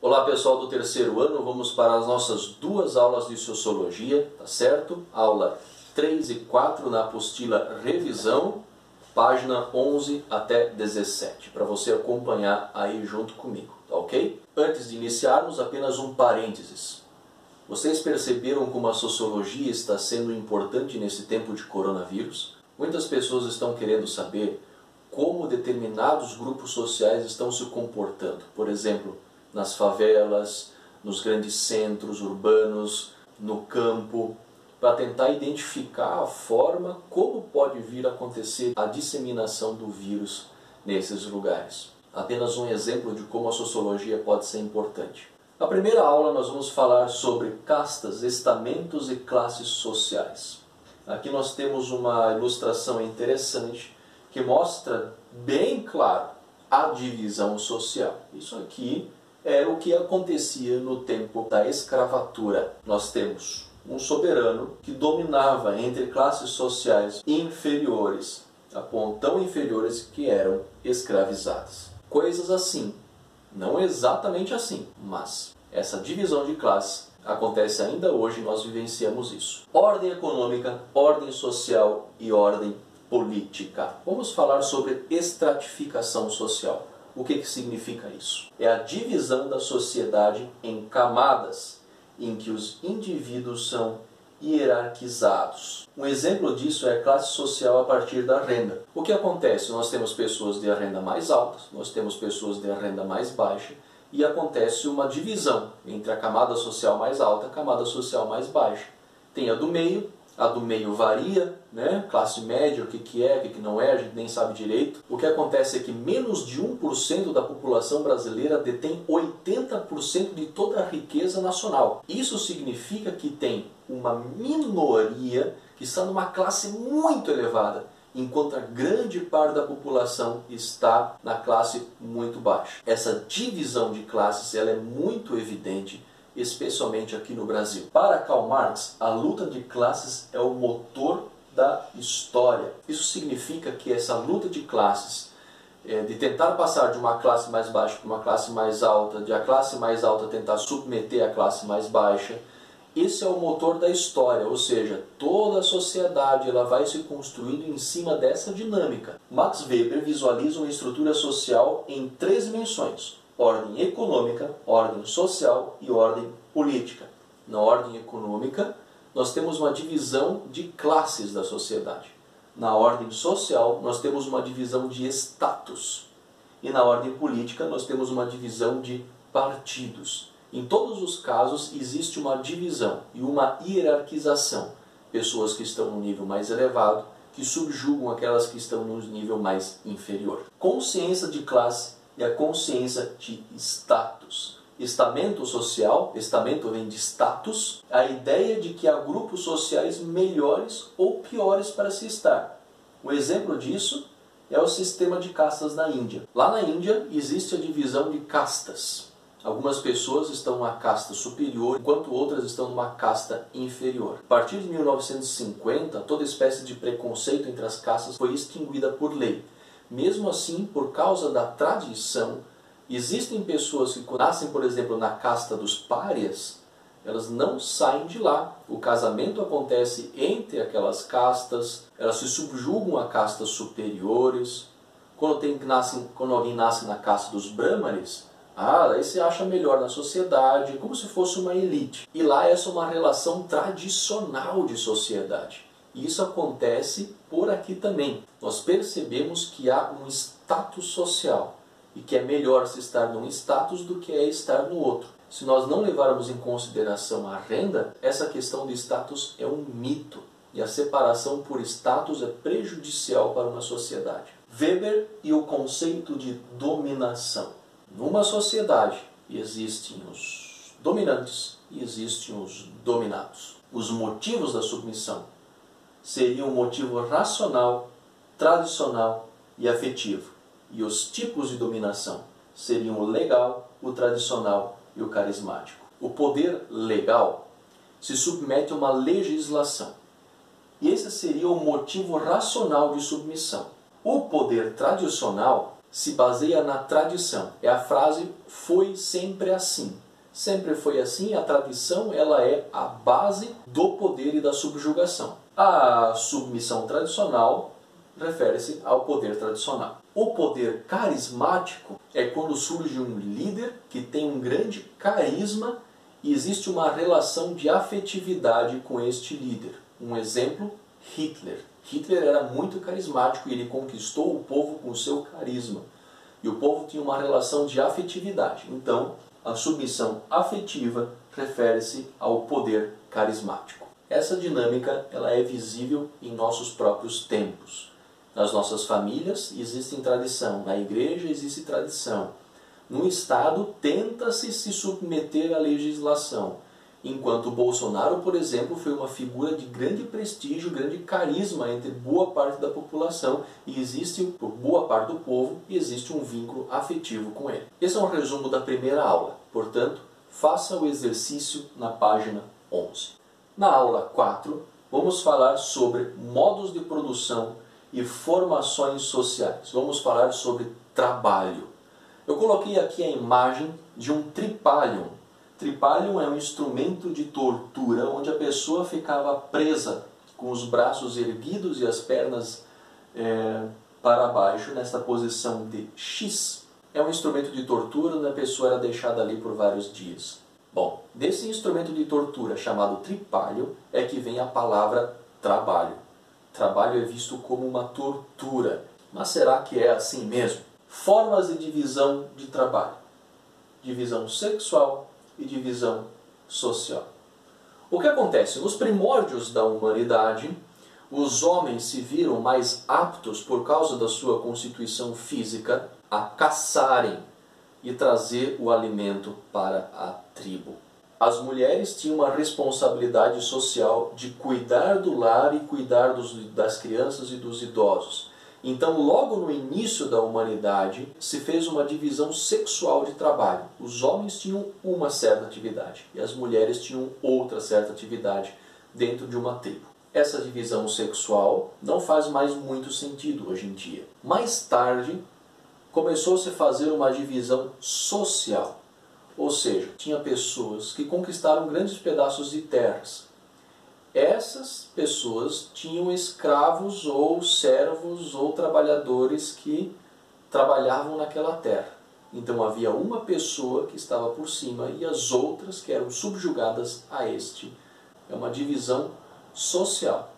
Olá pessoal do terceiro ano, vamos para as nossas duas aulas de Sociologia, tá certo? Aula 3 e 4 na apostila Revisão, página 11 até 17, para você acompanhar aí junto comigo, tá ok? Antes de iniciarmos, apenas um parênteses. Vocês perceberam como a Sociologia está sendo importante nesse tempo de coronavírus? Muitas pessoas estão querendo saber como determinados grupos sociais estão se comportando, por exemplo, nas favelas, nos grandes centros urbanos, no campo, para tentar identificar a forma como pode vir a acontecer a disseminação do vírus nesses lugares. Apenas um exemplo de como a sociologia pode ser importante. Na primeira aula nós vamos falar sobre castas, estamentos e classes sociais. Aqui nós temos uma ilustração interessante que mostra bem claro a divisão social. Isso aqui era o que acontecia no tempo da escravatura. Nós temos um soberano que dominava entre classes sociais inferiores, a ponto tão inferiores que eram escravizadas. Coisas assim, não exatamente assim, mas essa divisão de classes acontece ainda hoje e nós vivenciamos isso. Ordem econômica, ordem social e ordem política. Vamos falar sobre estratificação social. O que significa isso? É a divisão da sociedade em camadas, em que os indivíduos são hierarquizados. Um exemplo disso é a classe social a partir da renda. O que acontece? Nós temos pessoas de renda mais alta, nós temos pessoas de renda mais baixa, e acontece uma divisão entre a camada social mais alta e a camada social mais baixa. Tem a do meio varia, né? Classe média, o que é, o que não é, a gente nem sabe direito. O que acontece é que menos de 1% da população brasileira detém 80% de toda a riqueza nacional. Isso significa que tem uma minoria que está numa classe muito elevada, enquanto a grande parte da população está na classe muito baixa. Essa divisão de classes ela é muito evidente, especialmente aqui no Brasil. Para Karl Marx, a luta de classes é o motor da história. Isso significa que essa luta de classes, de tentar passar de uma classe mais baixa para uma classe mais alta, de a classe mais alta tentar submeter a classe mais baixa, esse é o motor da história, ou seja, toda a sociedade ela vai se construindo em cima dessa dinâmica. Max Weber visualiza uma estrutura social em 3 dimensões: ordem econômica, ordem social e ordem política. Na ordem econômica, nós temos uma divisão de classes da sociedade. Na ordem social, nós temos uma divisão de status. E na ordem política, nós temos uma divisão de partidos. Em todos os casos, existe uma divisão e uma hierarquização. Pessoas que estão no nível mais elevado, que subjugam aquelas que estão no nível mais inferior. Consciência de classe e a consciência de status. Estamento social, estamento vem de status, a ideia de que há grupos sociais melhores ou piores para se estar. Um exemplo disso é o sistema de castas na Índia. Lá na Índia existe a divisão de castas. Algumas pessoas estão numa casta superior, enquanto outras estão numa casta inferior. A partir de 1950, toda espécie de preconceito entre as castas foi extinguida por lei. Mesmo assim, por causa da tradição, existem pessoas que nascem, por exemplo, na casta dos párias, elas não saem de lá. O casamento acontece entre aquelas castas, elas se subjugam a castas superiores. Quando alguém nasce na casta dos brahmanes, aí se acha melhor na sociedade, como se fosse uma elite. E lá essa é uma relação tradicional de sociedade. E isso acontece por aqui também. Nós percebemos que há um status social e que é melhor se estar num status do que é estar no outro. Se nós não levarmos em consideração a renda, essa questão de status é um mito. E a separação por status é prejudicial para uma sociedade. Weber e o conceito de dominação. Numa sociedade existem os dominantes e existem os dominados. Os motivos da submissão seriam o motivo racional, tradicional e afetivo. E os tipos de dominação seriam o legal, o tradicional e o carismático. O poder legal se submete a uma legislação. E esse seria o motivo racional de submissão. O poder tradicional se baseia na tradição. É a frase "foi sempre assim". Sempre foi assim, a tradição ela é a base do poder e da subjugação. A submissão tradicional refere-se ao poder tradicional. O poder carismático é quando surge um líder que tem um grande carisma e existe uma relação de afetividade com este líder. Um exemplo, Hitler. Hitler era muito carismático e ele conquistou o povo com o seu carisma. E o povo tinha uma relação de afetividade. Então, a submissão afetiva refere-se ao poder carismático. Essa dinâmica ela é visível em nossos próprios tempos. Nas nossas famílias existe tradição, na igreja existe tradição. No Estado tenta-se se submeter à legislação. Enquanto Bolsonaro, por exemplo, foi uma figura de grande prestígio, grande carisma entre boa parte da população e existe, por boa parte do povo, existe um vínculo afetivo com ele. Esse é um resumo da primeira aula, portanto, faça o exercício na página 11. Na aula 4, vamos falar sobre modos de produção e formações sociais. Vamos falar sobre trabalho. Eu coloquei aqui a imagem de um tripalium. Tripalium é um instrumento de tortura onde a pessoa ficava presa com os braços erguidos e as pernas para baixo, nesta posição de X. É um instrumento de tortura onde a pessoa era deixada ali por vários dias. Bom, desse instrumento de tortura chamado tripalium é que vem a palavra trabalho. Trabalho é visto como uma tortura. Mas será que é assim mesmo? Formas de divisão de trabalho. Divisão sexual e divisão social. O que acontece? Nos primórdios da humanidade, os homens se viram mais aptos, por causa da sua constituição física, a caçarem e trazer o alimento para a tribo. As mulheres tinham uma responsabilidade social de cuidar do lar e cuidar das crianças e dos idosos. Então, logo no início da humanidade, se fez uma divisão sexual de trabalho. Os homens tinham uma certa atividade e as mulheres tinham outra certa atividade dentro de uma tribo. Essa divisão sexual não faz mais muito sentido hoje em dia. Mais tarde, começou-se a fazer uma divisão social. Ou seja, tinha pessoas que conquistaram grandes pedaços de terras. Essas pessoas tinham escravos ou servos ou trabalhadores que trabalhavam naquela terra. Então havia uma pessoa que estava por cima e as outras que eram subjugadas a este. É uma divisão social.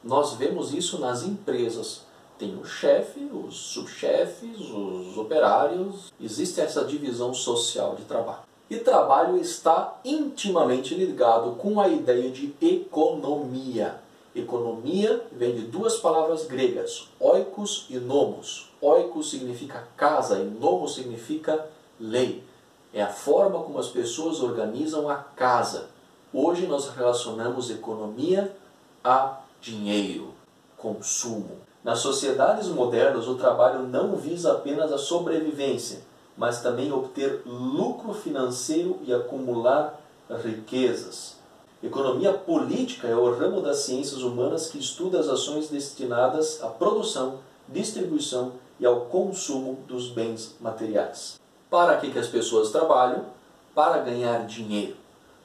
Nós vemos isso nas empresas. Tem o chefe, os subchefes, os operários. Existe essa divisão social de trabalho. E trabalho está intimamente ligado com a ideia de economia. Economia vem de duas palavras gregas, oikos e nomos. Oikos significa casa e nomos significa lei. É a forma como as pessoas organizam a casa. Hoje nós relacionamos economia a dinheiro, consumo. Nas sociedades modernas, o trabalho não visa apenas a sobrevivência, mas também obter lucro financeiro e acumular riquezas. Economia política é o ramo das ciências humanas que estuda as ações destinadas à produção, distribuição e ao consumo dos bens materiais. Para que as pessoas trabalham? Para ganhar dinheiro.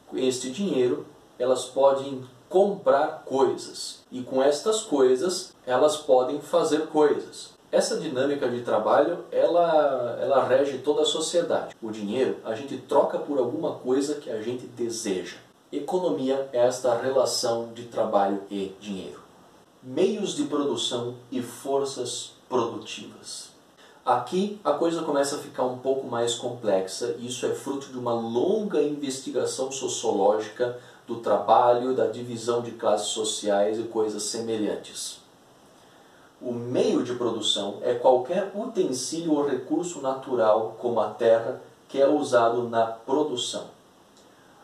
Com este dinheiro, elas podem comprar coisas. E com estas coisas, elas podem fazer coisas. Essa dinâmica de trabalho, ela rege toda a sociedade. O dinheiro, a gente troca por alguma coisa que a gente deseja. Economia é esta relação de trabalho e dinheiro. Meios de produção e forças produtivas. Aqui a coisa começa a ficar um pouco mais complexa. Isso é fruto de uma longa investigação sociológica do trabalho, da divisão de classes sociais e coisas semelhantes. O meio de produção é qualquer utensílio ou recurso natural, como a terra, que é usado na produção.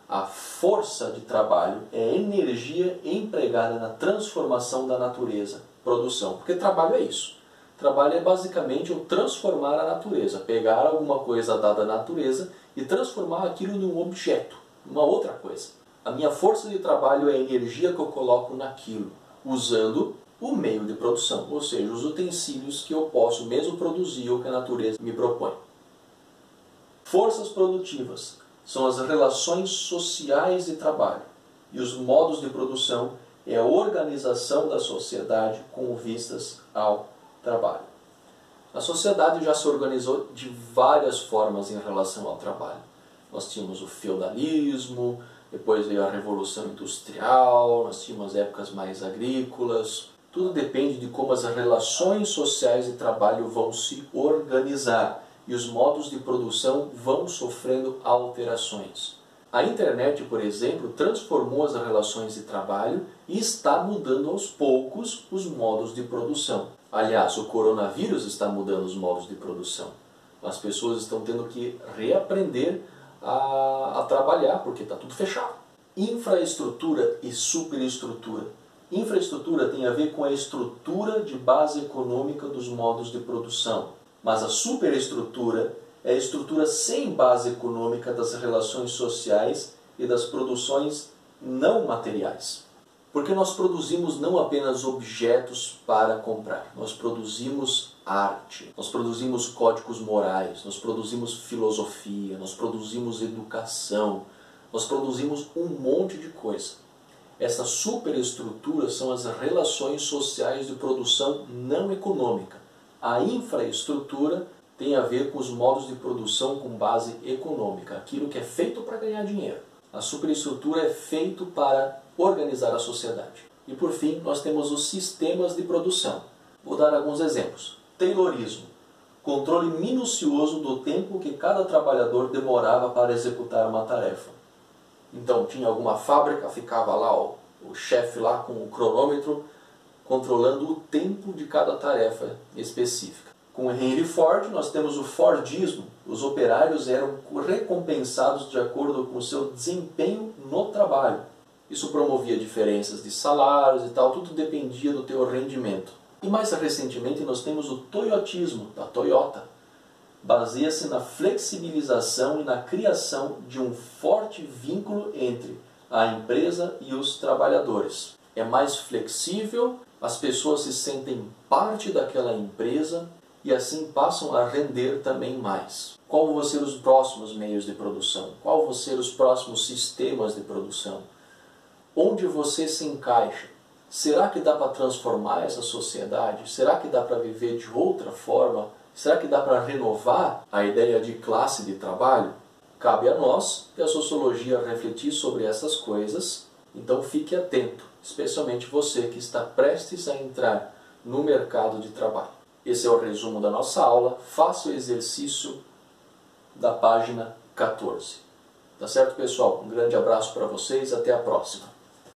A força de trabalho é a energia empregada na transformação da natureza, produção. Porque trabalho é isso. Trabalho é basicamente o transformar a natureza, pegar alguma coisa dada à natureza e transformar aquilo num objeto, uma outra coisa. A minha força de trabalho é a energia que eu coloco naquilo, usando o meio de produção, ou seja, os utensílios que eu posso mesmo produzir ou que a natureza me propõe. Forças produtivas são as relações sociais de trabalho e os modos de produção é a organização da sociedade com vistas ao trabalho. A sociedade já se organizou de várias formas em relação ao trabalho. Nós tínhamos o feudalismo, depois veio a Revolução Industrial, nós tínhamos épocas mais agrícolas. Tudo depende de como as relações sociais de trabalho vão se organizar e os modos de produção vão sofrendo alterações. A internet, por exemplo, transformou as relações de trabalho e está mudando aos poucos os modos de produção. Aliás, o coronavírus está mudando os modos de produção. As pessoas estão tendo que reaprender a trabalhar porque está tudo fechado. Infraestrutura e superestrutura. Infraestrutura tem a ver com a estrutura de base econômica dos modos de produção, mas a superestrutura é a estrutura sem base econômica das relações sociais e das produções não materiais. Porque nós produzimos não apenas objetos para comprar, nós produzimos arte, nós produzimos códigos morais, nós produzimos filosofia, nós produzimos educação, nós produzimos um monte de coisa. Essa superestrutura são as relações sociais de produção não econômica. A infraestrutura tem a ver com os modos de produção com base econômica, aquilo que é feito para ganhar dinheiro. A superestrutura é feito para organizar a sociedade. E por fim, nós temos os sistemas de produção. Vou dar alguns exemplos. Taylorismo. Controle minucioso do tempo que cada trabalhador demorava para executar uma tarefa. Então, tinha alguma fábrica, ficava lá o chefe lá com o cronômetro, controlando o tempo de cada tarefa específica. Com Henry Ford, nós temos o Fordismo. Os operários eram recompensados de acordo com o seu desempenho no trabalho. Isso promovia diferenças de salários e tal, tudo dependia do teu rendimento. E mais recentemente nós temos o Toyotismo, da Toyota. Baseia-se na flexibilização e na criação de um forte vínculo entre a empresa e os trabalhadores. É mais flexível, as pessoas se sentem parte daquela empresa e assim passam a render também mais. Qual vão ser os próximos meios de produção? Qual vão ser os próximos sistemas de produção? Onde você se encaixa? Será que dá para transformar essa sociedade? Será que dá para viver de outra forma? Será que dá para renovar a ideia de classe de trabalho? Cabe a nós e a sociologia refletir sobre essas coisas, então fique atento, especialmente você que está prestes a entrar no mercado de trabalho. Esse é o resumo da nossa aula, faça o exercício da página 14. Tá certo, pessoal? Um grande abraço para vocês, até a próxima.